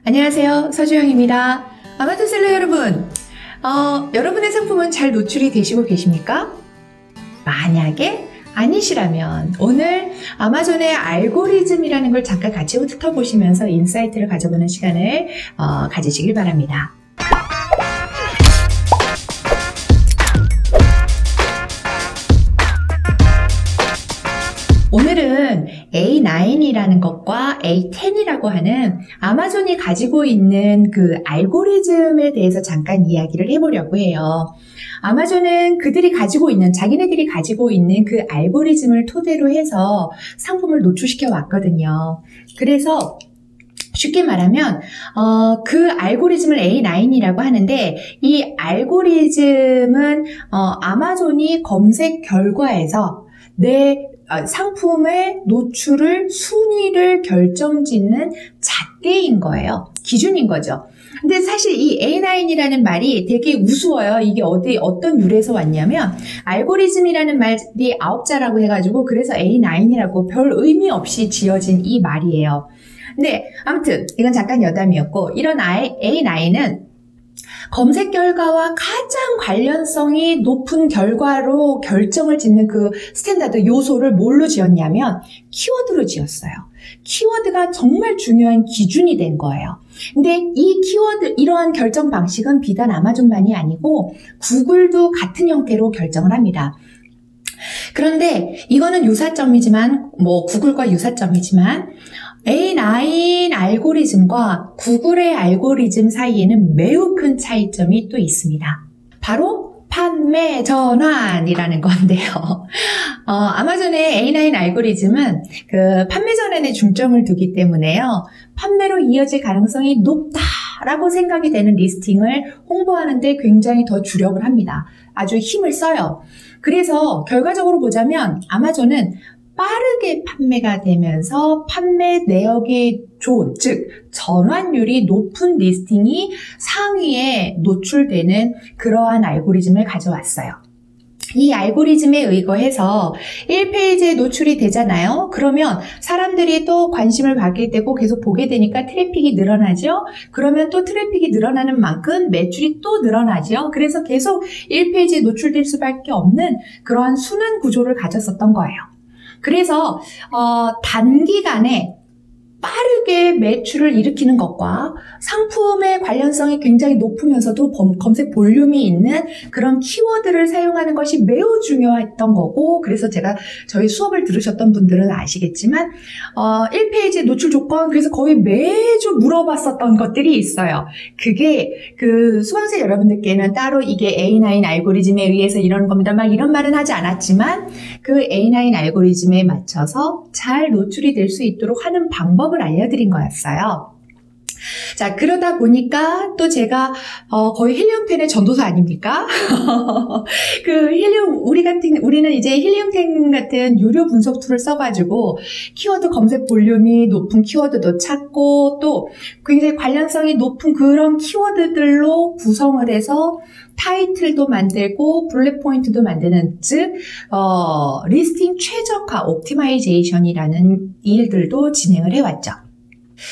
안녕하세요, 서주영입니다. 아마존셀러 여러분, 여러분의 상품은 잘 노출이 되시고 계십니까? 만약에 아니시라면 오늘 아마존의 알고리즘이라는 걸 잠깐 같이 훑어보시면서 인사이트를 가져보는 시간을 가지시길 바랍니다. 오늘은 A9이라는 것과 A10이라고 하는 아마존이 가지고 있는 그 알고리즘에 대해서 잠깐 이야기를 해보려고 해요. 아마존은 자기네들이 가지고 있는 그 알고리즘을 토대로 해서 상품을 노출시켜 왔거든요. 그래서 쉽게 말하면 그 알고리즘을 A9이라고 하는데, 이 알고리즘은 아마존이 검색 결과에서 내 상품의 순위를 결정짓는 잣대인 거예요. 기준인 거죠. 근데 사실 이 A9이라는 말이 되게 우스워요. 이게 어떤 유래에서 왔냐면, 알고리즘이라는 말이 9자라고 해가지고 그래서 A9이라고 별 의미 없이 지어진 이 말이에요. 근데 아무튼 이건 잠깐 여담이었고, 이런 A9은 검색 결과와 가장 관련성이 높은 결과로 결정을 짓는 그 스탠다드 요소를 뭘로 지었냐면 키워드로 지었어요. 키워드가 정말 중요한 기준이 된 거예요. 근데 이 이러한 결정 방식은 비단 아마존만이 아니고 구글도 같은 형태로 결정을 합니다. 그런데 이거는 유사점이지만, 구글과 유사점이지만, A9 알고리즘과 구글의 알고리즘 사이에는 매우 큰 차이점이 또 있습니다. 바로 판매 전환이라는 건데요. 아마존의 A9 알고리즘은 그 판매 전환에 중점을 두기 때문에요. 판매로 이어질 가능성이 높다라고 생각이 되는 리스팅을 홍보하는데 굉장히 더 주력을 합니다. 아주 힘을 써요. 그래서 결과적으로 보자면 아마존은 빠르게 판매가 되면서 판매 내역이 좋은, 즉 전환율이 높은 리스팅이 상위에 노출되는 그러한 알고리즘을 가져왔어요. 이 알고리즘에 의거해서 1페이지에 노출이 되잖아요. 그러면 사람들이 또 관심을 갖게 되고 계속 보게 되니까 트래픽이 늘어나죠. 그러면 또 트래픽이 늘어나는 만큼 매출이 또 늘어나죠. 그래서 계속 1페이지에 노출될 수밖에 없는 그러한 순환 구조를 가졌었던 거예요. 그래서 단기간에 빠르게 매출을 일으키는 것과 상품의 관련성이 굉장히 높으면서도 검색 볼륨이 있는 그런 키워드를 사용하는 것이 매우 중요했던 거고, 그래서 저희 수업을 들으셨던 분들은 아시겠지만 1페이지 노출 조건, 그래서 거의 매주 물어봤었던 것들이 있어요. 그게 그 수강생 여러분들께는 따로 이게 A9 알고리즘에 의해서 이러는 겁니다 막 이런 말은 하지 않았지만, 그 A9 알고리즘에 맞춰서 잘 노출이 될 수 있도록 하는 방법을 알려드린 거였어요. 자, 그러다 보니까 또 제가 거의 헬리움10의 전도사 아닙니까? 우리는 이제 헬리움10 같은 유료 분석 툴을 써가지고 키워드 검색 볼륨이 높은 키워드도 찾고, 또 굉장히 관련성이 높은 그런 키워드들로 구성을 해서 타이틀도 만들고 블랙 포인트도 만드는, 즉 리스팅 최적화 옵티마이제이션이라는 일들도 진행을 해왔죠.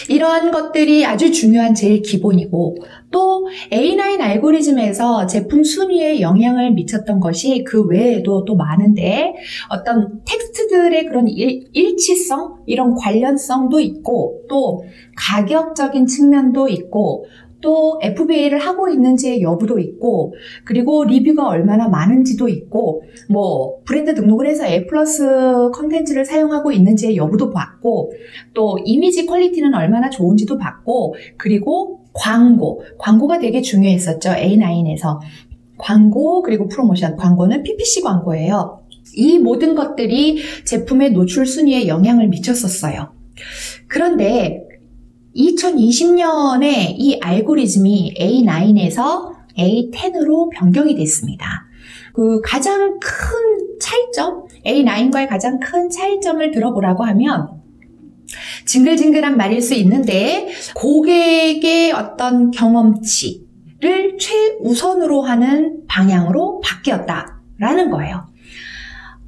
이러한 것들이 아주 중요한 제일 기본이고, 또 A9 알고리즘에서 제품 순위에 영향을 미쳤던 것이 그 외에도 또 많은데, 어떤 텍스트들의 그런 일치성, 이런 관련성도 있고, 또 가격적인 측면도 있고, 또 FBA를 하고 있는지의 여부도 있고, 그리고 리뷰가 얼마나 많은지도 있고, 브랜드 등록을 해서 A+ 컨텐츠를 사용하고 있는지의 여부도 봤고, 또 이미지 퀄리티는 얼마나 좋은지도 봤고, 그리고 광고가 되게 중요했었죠. A9에서 광고, 그리고 프로모션. 광고는 PPC 광고예요. 이 모든 것들이 제품의 노출 순위에 영향을 미쳤었어요. 그런데 2020년에 이 알고리즘이 A9에서 A10으로 변경이 됐습니다. 그 가장 큰 차이점, A9과의 가장 큰 차이점을 들어보라고 하면, 징글징글한 말일 수 있는데, 고객의 어떤 경험치를 최우선으로 하는 방향으로 바뀌었다라는 거예요.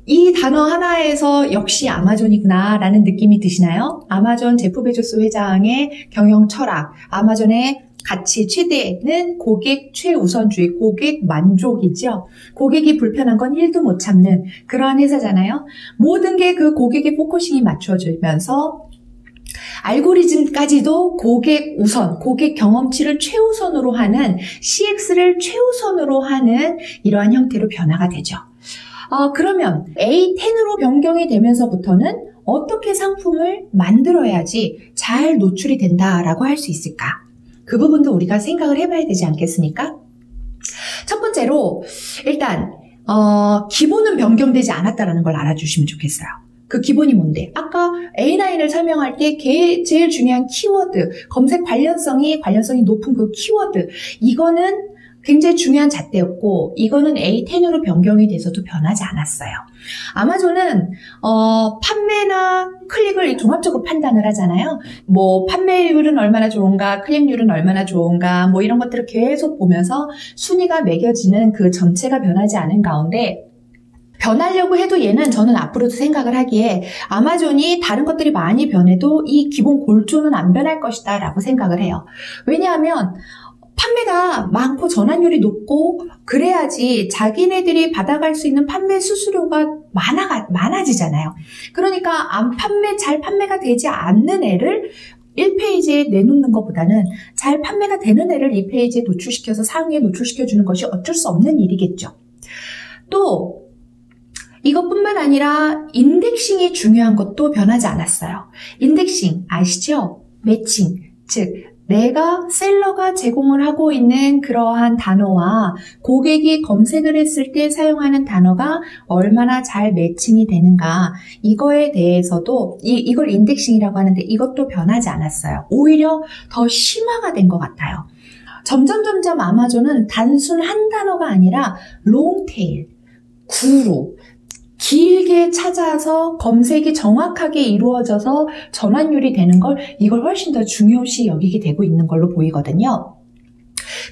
이 단어 하나에서 역시 아마존이구나 라는 느낌이 드시나요? 아마존 제프 베조스 회장의 경영 철학, 아마존의 가치 최대는 고객 최우선주의, 고객 만족이죠. 고객이 불편한 건 1도 못 참는 그러한 회사잖아요. 모든 게 그 고객의 포커싱이 맞춰지면서 알고리즘까지도 고객 우선, 고객 경험치를 최우선으로 하는 CX를 최우선으로 하는 이러한 형태로 변화가 되죠. 그러면 A10으로 변경이 되면서부터는 어떻게 상품을 만들어야지 잘 노출이 된다라고 할 수 있을까? 그 부분도 우리가 생각을 해봐야 되지 않겠습니까? 첫 번째로 일단 기본은 변경되지 않았다는 걸 알아주시면 좋겠어요. 그 기본이 뭔데? 아까 A9을 설명할 때 제일 중요한 키워드, 검색 관련성이 높은 그 키워드, 이거는 굉장히 중요한 잣대였고 이거는 A10으로 변경이 돼서도 변하지 않았어요. 아마존은 판매나 클릭을 종합적으로 판단을 하잖아요. 뭐 판매율은 얼마나 좋은가, 클릭률은 얼마나 좋은가, 뭐 이런 것들을 계속 보면서 순위가 매겨지는 그 전체가 변하지 않은 가운데 변하려고 해도 얘는 저는 앞으로도 생각을 하기에 아마존이 다른 것들이 많이 변해도 이 기본 골조는 안 변할 것이다 라고 생각을 해요. 왜냐하면 판매가 많고 전환율이 높고 그래야지 자기네들이 받아갈 수 있는 판매 수수료가 많아지잖아요. 그러니까 잘 판매가 되지 않는 애를 1페이지에 내놓는 것보다는 잘 판매가 되는 애를 2페이지에 노출시켜서 상위에 노출시켜주는 것이 어쩔 수 없는 일이겠죠. 또 이것뿐만 아니라 인덱싱이 중요한 것도 변하지 않았어요. 인덱싱 아시죠? 매칭, 즉 내가 셀러가 제공을 하고 있는 그러한 단어와 고객이 검색을 했을 때 사용하는 단어가 얼마나 잘 매칭이 되는가, 이거에 대해서도 이걸 인덱싱이라고 하는데 이것도 변하지 않았어요. 오히려 더 심화가 된 것 같아요. 점점 아마존은 단순 한 단어가 아니라 롱테일, 구루, 길게 찾아서 검색이 정확하게 이루어져서 전환율이 되는 이걸 훨씬 더 중요시 여기게 되고 있는 걸로 보이거든요.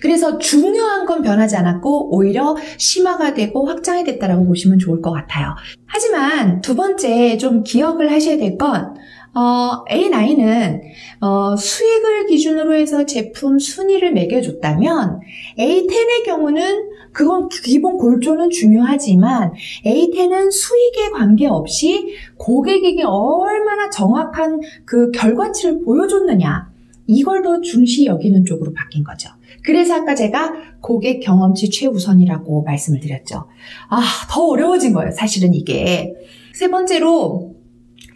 그래서 중요한 건 변하지 않았고 오히려 심화가 되고 확장이 됐다라고 보시면 좋을 것 같아요. 하지만 두 번째 좀 기억을 하셔야 될 건 A9은 수익을 기준으로 해서 제품 순위를 매겨줬다면 A10의 경우는 그건 기본 골조는 중요하지만 A10은 수익에 관계없이 고객에게 얼마나 정확한 그 결과치를 보여줬느냐, 이걸 더 중시 여기는 쪽으로 바뀐 거죠. 그래서 아까 제가 고객 경험치 최우선이라고 말씀을 드렸죠. 더 어려워진 거예요, 사실은 이게. 세 번째로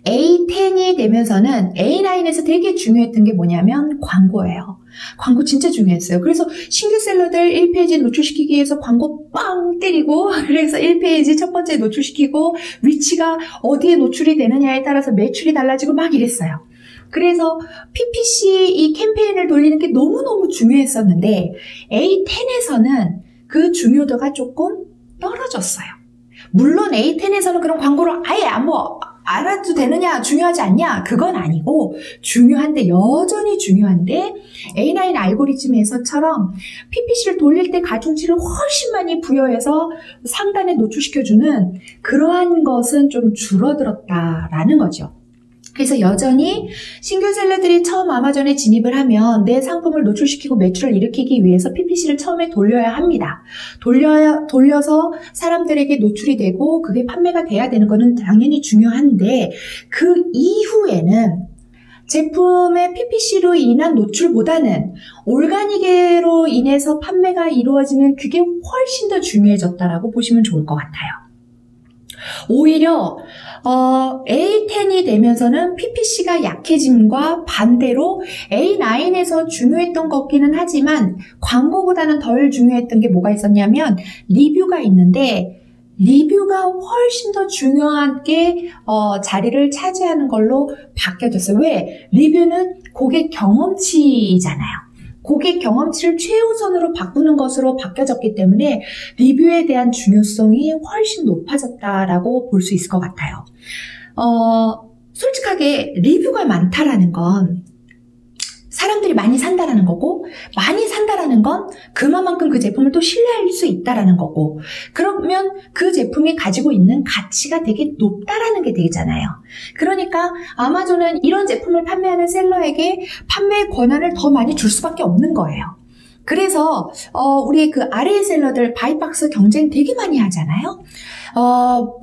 A10이 되면서는 A9에서 되게 중요했던 게 뭐냐면 광고예요. 광고 진짜 중요했어요. 그래서 신규 셀러들 1페이지 노출시키기 위해서 광고 빵 때리고, 그래서 1페이지 첫 번째 노출시키고 위치가 어디에 노출이 되느냐에 따라서 매출이 달라지고 막 이랬어요. 그래서 PPC 이 캠페인을 돌리는 게 너무너무 중요했었는데 A10에서는 그 중요도가 조금 떨어졌어요. 물론 A10에서는 그런 광고를 아예 안 해도 되느냐, 중요하지 않냐, 그건 아니고 중요한데, 여전히 중요한데 A9 알고리즘에서처럼 PPC를 돌릴 때 가중치를 훨씬 많이 부여해서 상단에 노출시켜주는 그러한 것은 좀 줄어들었다라는 거죠. 그래서 여전히 신규 셀러들이 처음 아마존에 진입을 하면 내 상품을 노출시키고 매출을 일으키기 위해서 PPC를 처음에 돌려야 합니다. 돌려서 사람들에게 노출이 되고 그게 판매가 돼야 되는 거는 당연히 중요한데, 그 이후에는 제품의 PPC로 인한 노출보다는 올가닉으로 인해서 판매가 이루어지는 그게 훨씬 더 중요해졌다라고 보시면 좋을 것 같아요. 오히려 A10이 되면서는 PPC가 약해짐과 반대로 A9에서 중요했던 것 같기는 하지만 광고보다는 덜 중요했던 게 뭐가 있었냐면 리뷰가 있는데, 리뷰가 훨씬 더 중요하게 자리를 차지하는 걸로 바뀌어졌어요. 왜? 리뷰는 고객 경험치잖아요. 고객 경험치를 최우선으로 바꾸는 것으로 바뀌어졌기 때문에 리뷰에 대한 중요성이 훨씬 높아졌다라고 볼 수 있을 것 같아요. 솔직하게 리뷰가 많다라는 건 사람들이 많이 산다라는 거고, 많이 산다라는 건 그만큼 그 제품을 또 신뢰할 수 있다라는 거고, 그러면 그 제품이 가지고 있는 가치가 되게 높다라는 게 되잖아요. 그러니까 아마존은 이런 제품을 판매하는 셀러에게 판매 권한을 더 많이 줄 수밖에 없는 거예요. 그래서 우리 그 아래의 셀러들 바이박스 경쟁 되게 많이 하잖아요.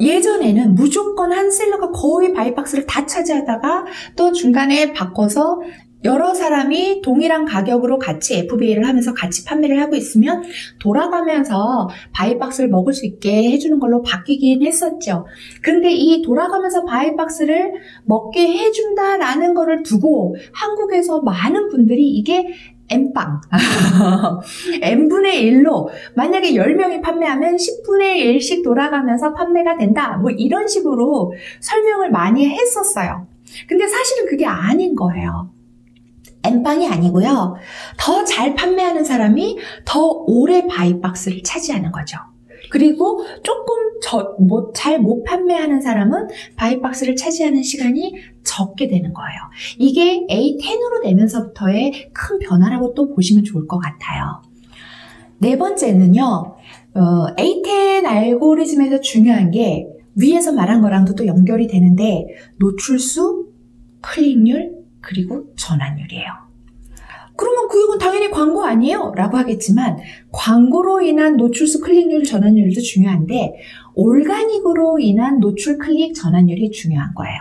예전에는 무조건 한 셀러가 거의 바이박스를 다 차지하다가 또 중간에 바꿔서 여러 사람이 동일한 가격으로 같이 FBA를 하면서 같이 판매를 하고 있으면 돌아가면서 바이박스를 먹을 수 있게 해주는 걸로 바뀌긴 했었죠. 그런데 이 돌아가면서 바이박스를 먹게 해준다라는 거를 두고 한국에서 많은 분들이 이게 N빵, N분의 1로 만약에 10명이 판매하면 10분의 1씩 돌아가면서 판매가 된다. 뭐 이런 식으로 설명을 많이 했었어요. 근데 사실은 그게 아닌 거예요. N빵이 아니고요. 더 잘 판매하는 사람이 더 오래 바이박스를 차지하는 거죠. 그리고 조금 잘 못 판매하는 사람은 바이박스를 차지하는 시간이 적게 되는 거예요. 이게 A10으로 되면서부터의 큰 변화라고 또 보시면 좋을 것 같아요. 네 번째는요. A10 알고리즘에서 중요한 게 위에서 말한 거랑도 또 연결이 되는데 노출수, 클릭률, 그리고 전환율이에요. 그러면 그건 당연히 광고 아니에요? 라고 하겠지만 광고로 인한 노출수, 클릭률, 전환율도 중요한데 올가닉으로 인한 노출, 클릭, 전환율이 중요한 거예요.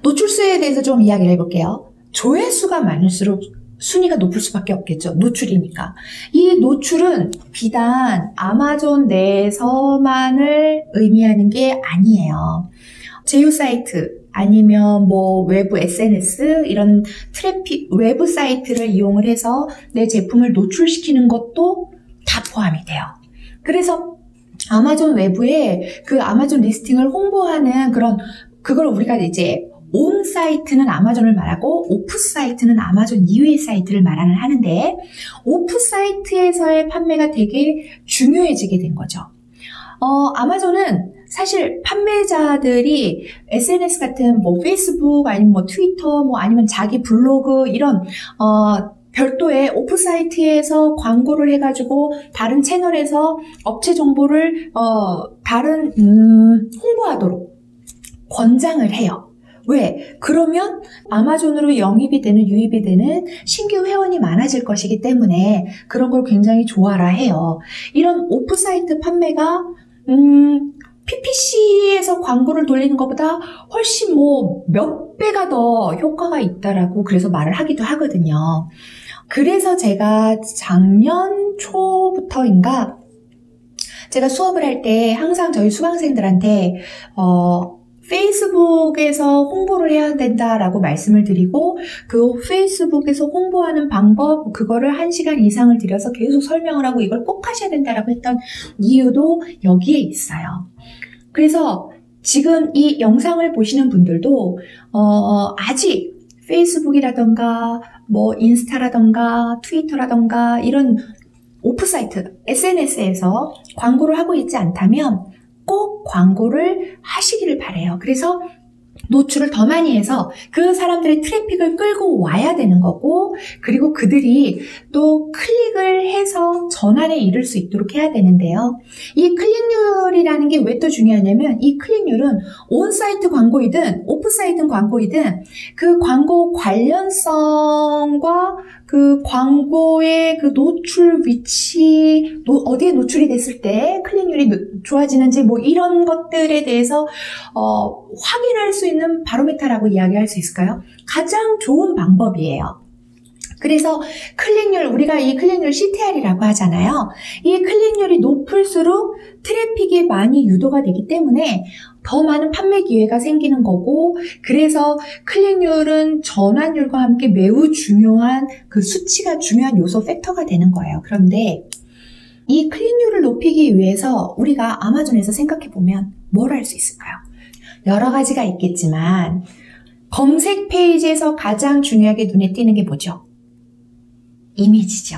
노출수에 대해서 좀 이야기를 해볼게요. 조회수가 많을수록 순위가 높을 수밖에 없겠죠. 노출이니까. 이 노출은 비단 아마존 내에서만을 의미하는 게 아니에요. 제휴 사이트 아니면 뭐 외부 SNS 이런 트래픽 외부 사이트를 이용을 해서 내 제품을 노출시키는 것도 다 포함이 돼요. 그래서 아마존 외부에 그 아마존 리스팅을 홍보하는 그걸 우리가 이제 온 사이트는 아마존을 말하고 오프 사이트는 아마존 이외의 사이트를 말하는 하는데 오프 사이트에서의 판매가 되게 중요해지게 된 거죠. 아마존은 사실 판매자들이 SNS 같은 뭐 페이스북 아니면 뭐 트위터 뭐 아니면 자기 블로그 이런 별도의 오프사이트에서 광고를 해가지고 다른 채널에서 업체 정보를 홍보하도록 권장을 해요. 왜? 그러면 아마존으로 영입이 되는, 유입이 되는 신규 회원이 많아질 것이기 때문에 그런 걸 굉장히 좋아라 해요. 이런 오프사이트 판매가 PPC에서 광고를 돌리는 것보다 훨씬 뭐 몇 배가 더 효과가 있다라고 그래서 말을 하기도 하거든요. 그래서 제가 작년 초부터인가 제가 수업을 할 때 항상 저희 수강생들한테 페이스북에서 홍보를 해야 된다라고 말씀을 드리고 그 페이스북에서 홍보하는 방법 그거를 1시간 이상을 들여서 계속 설명을 하고 이걸 꼭 하셔야 된다라고 했던 이유도 여기에 있어요. 그래서 지금 이 영상을 보시는 분들도 아직 페이스북이라던가 뭐 인스타라던가 트위터라던가 이런 오프사이트 SNS에서 광고를 하고 있지 않다면 꼭 광고를 하시기를 바래요. 그래서 노출을 더 많이 해서 그 사람들의 트래픽을 끌고 와야 되는 거고 그리고 그들이 또 클릭을 해서 전환에 이를 수 있도록 해야 되는데요. 이 클릭률이라는 게 왜 또 중요하냐면 이 클릭률은 온사이트 광고이든 오프사이트 광고이든 그 광고 관련성과 그 광고의 그 노출 위치, 어디에 노출이 됐을 때 클릭률이 좋아지는지 뭐 이런 것들에 대해서 확인할 수 있는 바로미터라고 이야기할 수 있을까요? 가장 좋은 방법이에요. 그래서 클릭률, 우리가 이 클릭률 CTR이라고 하잖아요. 이 클릭률이 높을수록 트래픽이 많이 유도가 되기 때문에 더 많은 판매 기회가 생기는 거고 그래서 클릭률은 전환율과 함께 매우 중요한 그 수치가 중요한 요소 팩터가 되는 거예요. 그런데 이 클릭률을 높이기 위해서 우리가 아마존에서 생각해보면 뭘 할 수 있을까요? 여러 가지가 있겠지만 검색 페이지에서 가장 중요하게 눈에 띄는 게 뭐죠? 이미지죠.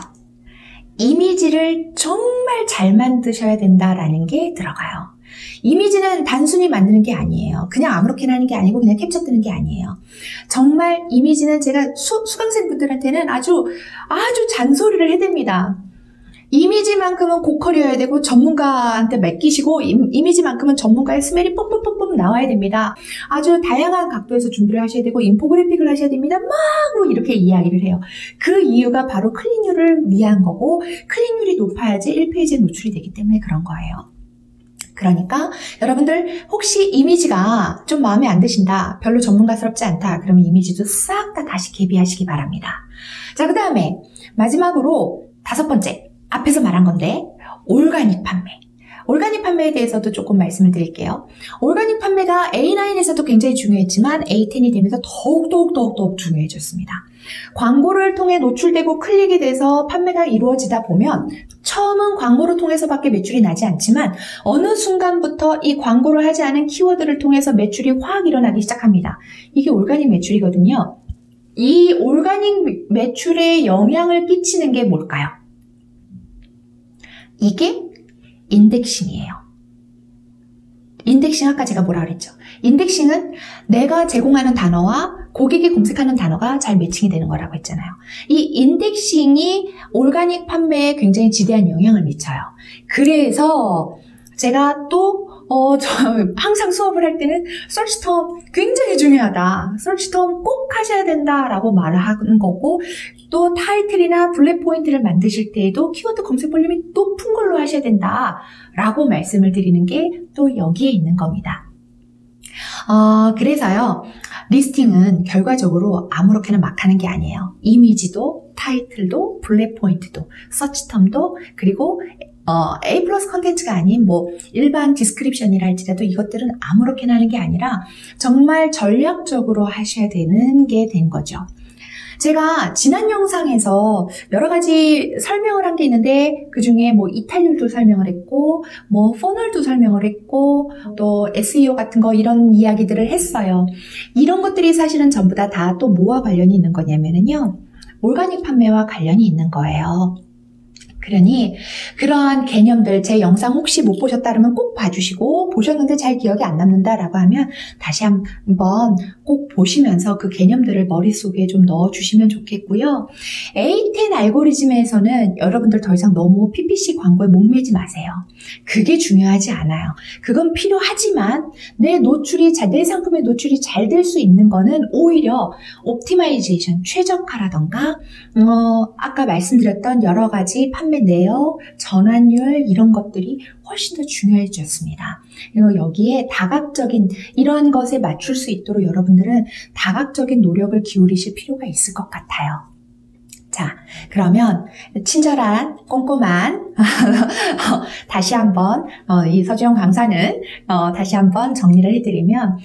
이미지를 정말 잘 만드셔야 된다라는 게 들어가요. 이미지는 단순히 만드는 게 아니에요. 그냥 아무렇게나 하는 게 아니고 그냥 캡처 뜨는 게 아니에요. 정말 이미지는 제가 수강생분들한테는 아주 잔소리를 해댑니다. 이미지만큼은 고퀄이어야 되고 전문가한테 맡기시고 이미지만큼은 전문가의 스멜이 뿜뿜뿜뿜 나와야 됩니다. 아주 다양한 각도에서 준비를 하셔야 되고 인포그래픽을 하셔야 됩니다. 막 이렇게 이야기를 해요. 그 이유가 바로 클릭률을 위한 거고 클릭률이 높아야지 1페이지에 노출이 되기 때문에 그런 거예요. 그러니까 여러분들 혹시 이미지가 좀 마음에 안 드신다, 별로 전문가스럽지 않다, 그러면 이미지도 싹 다 다시 개비하시기 바랍니다. 자, 그 다음에 마지막으로 5번째, 앞에서 말한 건데 올가닉 판매. 올가닉 판매에 대해서도 조금 말씀을 드릴게요. 올가닉 판매가 A9에서도 굉장히 중요했지만 A10이 되면서 더욱 중요해졌습니다. 광고를 통해 노출되고 클릭이 돼서 판매가 이루어지다 보면 처음은 광고를 통해서밖에 매출이 나지 않지만 어느 순간부터 이 광고를 하지 않은 키워드를 통해서 매출이 확 일어나기 시작합니다. 이게 올가닉 매출이거든요. 이 올가닉 매출에 영향을 끼치는 게 뭘까요? 이게 인덱싱이에요. 인덱싱 아까 제가 뭐라 그랬죠? 인덱싱은 내가 제공하는 단어와 고객이 검색하는 단어가 잘 매칭이 되는 거라고 했잖아요. 이 인덱싱이 올가닉 판매에 굉장히 지대한 영향을 미쳐요. 그래서 제가 또 저 항상 수업을 할 때는 서치텀 굉장히 중요하다. 서치텀 꼭 하셔야 된다라고 말을 하는 거고 또 타이틀이나 블랙 포인트를 만드실 때에도 키워드 검색 볼륨이 높은 걸로 하셔야 된다라고 말씀을 드리는 게 또 여기에 있는 겁니다. 그래서요. 리스팅은 결과적으로 아무렇게나 막 하는 게 아니에요. 이미지도, 타이틀도, 블랙 포인트도, 서치텀도, 그리고 A 플러스 컨텐츠가 아닌 뭐 일반 디스크립션이라 할지라도 이것들은 아무렇게나 하는 게 아니라 정말 전략적으로 하셔야 되는 게 된 거죠. 제가 지난 영상에서 여러 가지 설명을 한 게 있는데 그 중에 뭐 이탈률도 설명을 했고 뭐 퍼널도 설명을 했고 또 SEO 같은 거 이런 이야기들을 했어요. 이런 것들이 사실은 전부 다 또 뭐와 관련이 있는 거냐면요. 올가닉 판매와 관련이 있는 거예요. 그러니 그러한 개념들 제 영상 혹시 못 보셨다 그러면 꼭 봐주시고 보셨는데 잘 기억이 안 남는다라고 하면 다시 한번 꼭 보시면서 그 개념들을 머릿속에 좀 넣어주시면 좋겠고요. A10 알고리즘에서는 여러분들 더 이상 너무 PPC 광고에 목매지 마세요. 그게 중요하지 않아요. 그건 필요하지만 내 상품의 노출이 잘 될 수 있는 거는 오히려 옵티마이제이션, 최적화라던가 아까 말씀드렸던 여러 가지 판매 내역, 전환율 이런 것들이 훨씬 더 중요해졌습니다. 그리고 여기에 다각적인 이러한 것에 맞출 수 있도록 여러분들은 다각적인 노력을 기울이실 필요가 있을 것 같아요. 자, 그러면 친절한 꼼꼼한 다시 한번 이 서주영 강사는 다시 한번 정리를 해드리면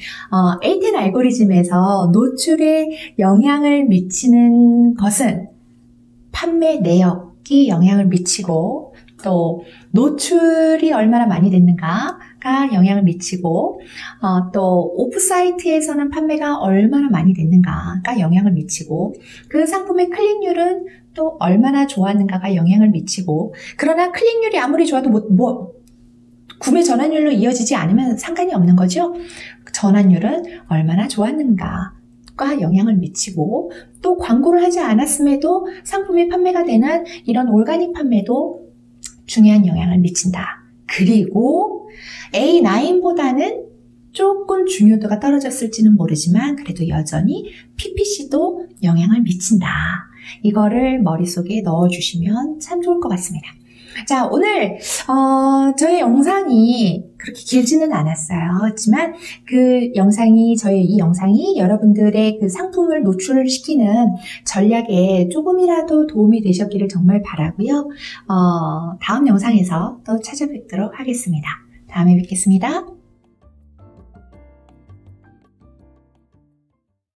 A10 알고리즘에서 노출에 영향을 미치는 것은 판매 내역이 영향을 미치고 또 노출이 얼마나 많이 됐는가가 영향을 미치고 또 오프사이트에서는 판매가 얼마나 많이 됐는가가 영향을 미치고 그 상품의 클릭률은 또 얼마나 좋았는가가 영향을 미치고 그러나 클릭률이 아무리 좋아도 구매 전환율로 이어지지 않으면 상관이 없는 거죠. 전환율은 얼마나 좋았는가 영향을 미치고 또 광고를 하지 않았음에도 상품이 판매가 되는 이런 올가닉 판매도 중요한 영향을 미친다. 그리고 A9보다는 조금 중요도가 떨어졌을지는 모르지만 그래도 여전히 PPC도 영향을 미친다. 이거를 머릿속에 넣어주시면 참 좋을 것 같습니다. 자, 오늘 저의 영상이 그렇게 길지는 않았어요. 하지만 저의 이 영상이 여러분들의 그 상품을 노출시키는 전략에 조금이라도 도움이 되셨기를 정말 바라고요. 다음 영상에서 또 찾아뵙도록 하겠습니다. 다음에 뵙겠습니다.